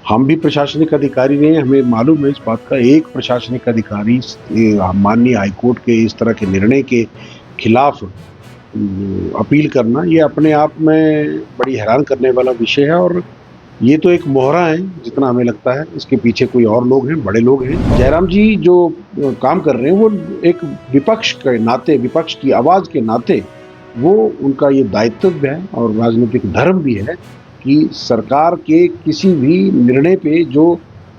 हम भी प्रशासनिक अधिकारी रहे हैं, हमें मालूम है इस बात का। एक प्रशासनिक अधिकारी माननीय हाईकोर्ट के इस तरह के निर्णय के खिलाफ अपील करना, ये अपने आप में बड़ी हैरान करने वाला विषय है। और ये तो एक मोहरा है जितना हमें लगता है, इसके पीछे कोई और लोग हैं, बड़े लोग हैं। जयराम जी जो काम कर रहे हैं वो एक विपक्ष के नाते, विपक्ष की आवाज़ के नाते वो उनका ये दायित्व है और राजनीतिक धर्म भी है कि सरकार के किसी भी निर्णय पे जो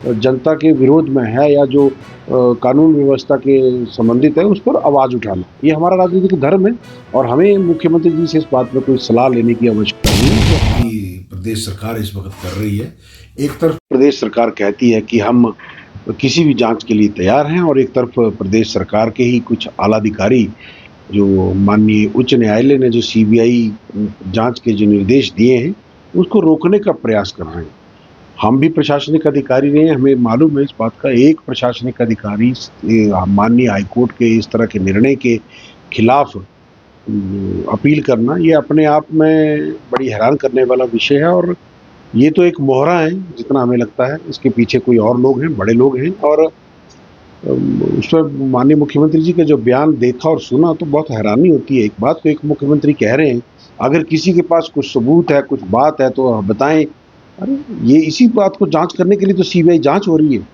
जनता के विरोध में है या जो कानून व्यवस्था के संबंधित है उस पर आवाज़ उठाना, ये हमारा राजनीतिक धर्म है। और हमें मुख्यमंत्री जी से इस बात में कोई सलाह लेने की आवश्यकता नहीं है कि प्रदेश सरकार इस वक्त कर रही है। एक तरफ प्रदेश सरकार कहती है कि हम किसी भी जांच के लिए तैयार हैं, और एक तरफ प्रदेश सरकार के ही कुछ आला अधिकारी जो माननीय उच्च न्यायालय ने जो सीबीआई जांच के जो निर्देश दिए हैं उसको रोकने का प्रयास कर रहे हैं। हम भी प्रशासनिक अधिकारी रहे हैं, हमें मालूम है इस बात का। एक प्रशासनिक अधिकारी माननीय हाईकोर्ट के इस तरह के निर्णय के खिलाफ अपील करना, ये अपने आप में बड़ी हैरान करने वाला विषय है। और ये तो एक मोहरा है जितना हमें लगता है, इसके पीछे कोई और लोग हैं, बड़े लोग हैं। और उस पर माननीय मुख्यमंत्री जी का जो बयान देखा और सुना तो बहुत हैरानी होती है। एक बात तो एक मुख्यमंत्री कह रहे हैं, अगर किसी के पास कुछ सबूत है, कुछ बात है तो बताएं। अरे ये इसी बात को जांच करने के लिए तो सीबीआई जांच हो रही है,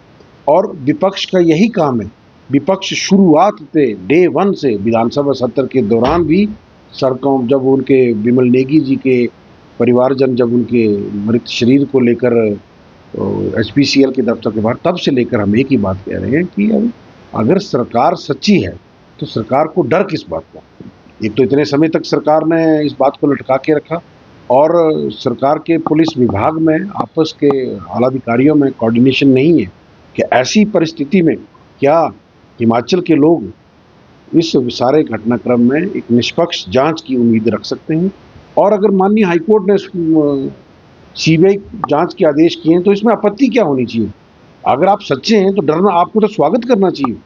और विपक्ष का यही काम है। विपक्ष शुरुआत से डे वन से विधानसभा सत्र के दौरान भी सड़कों, जब उनके विमल नेगी जी के परिवारजन जब उनके मृत शरीर को लेकर एसपीसीएल के दफ्तर के बाहर, तब से लेकर हम एक ही बात कह रहे हैं कि अगर सरकार सच्ची है तो सरकार को डर किस बात का। एक तो इतने समय तक सरकार ने इस बात को लटका के रखा, और सरकार के पुलिस विभाग में आपस के आला अधिकारियों में कोऑर्डिनेशन नहीं है कि ऐसी परिस्थिति में क्या हिमाचल के लोग इस सारे घटनाक्रम में एक निष्पक्ष जांच की उम्मीद रख सकते हैं। और अगर माननीय हाईकोर्ट ने सीबीआई जांच के आदेश किए हैं तो इसमें आपत्ति क्या होनी चाहिए। अगर आप सच्चे हैं तो डरना, आपको तो स्वागत करना चाहिए,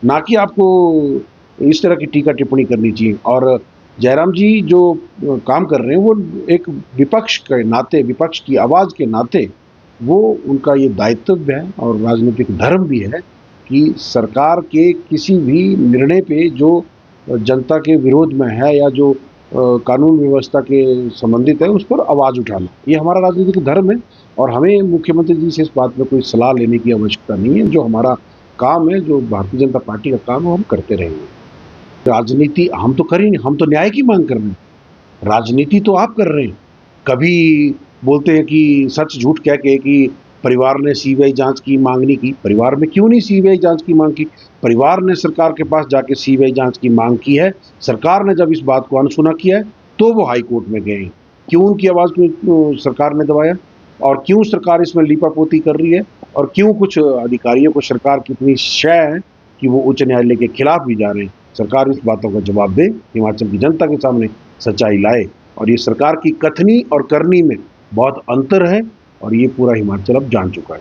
ना कि आपको इस तरह की टीका टिप्पणी करनी चाहिए। और जयराम जी जो काम कर रहे हैं वो एक विपक्ष के नाते, विपक्ष की आवाज़ के नाते वो उनका ये दायित्व है और राजनीतिक धर्म भी है कि सरकार के किसी भी निर्णय पे जो जनता के विरोध में है या जो कानून व्यवस्था के संबंधित है उस पर आवाज़ उठाना, ये हमारा राजनीतिक धर्म है। और हमें मुख्यमंत्री जी से इस बात में कोई सलाह लेने की आवश्यकता नहीं है। जो हमारा काम है, जो भारतीय जनता पार्टी का काम है, वो हम करते रहेंगे। राजनीति हम तो कर ही नहीं, हम तो न्याय की मांग कर रहे हैं। राजनीति तो आप कर रहे हैं। कभी बोलते हैं कि सच झूठ कह के कि परिवार ने सीबीआई जांच की मांग नहीं की। परिवार में क्यों नहीं सीबीआई जांच की मांग की? परिवार ने सरकार के पास जाके सीबीआई जांच की मांग की है। सरकार ने जब इस बात को अनसुना किया है तो वो हाई कोर्ट में गए हैं। क्यों उनकी आवाज़ को सरकार ने दबाया, और क्यों सरकार इसमें लीपापोती कर रही है, और क्यों कुछ अधिकारियों को सरकार की इतनी शय है कि वो उच्च न्यायालय के खिलाफ भी जा रहे हैं। सरकार इस बातों का जवाब दे, हिमाचल की जनता के सामने सच्चाई लाए। और ये सरकार की कथनी और करनी में बहुत अंतर है, और ये पूरा हिमाचल अब जान चुका है।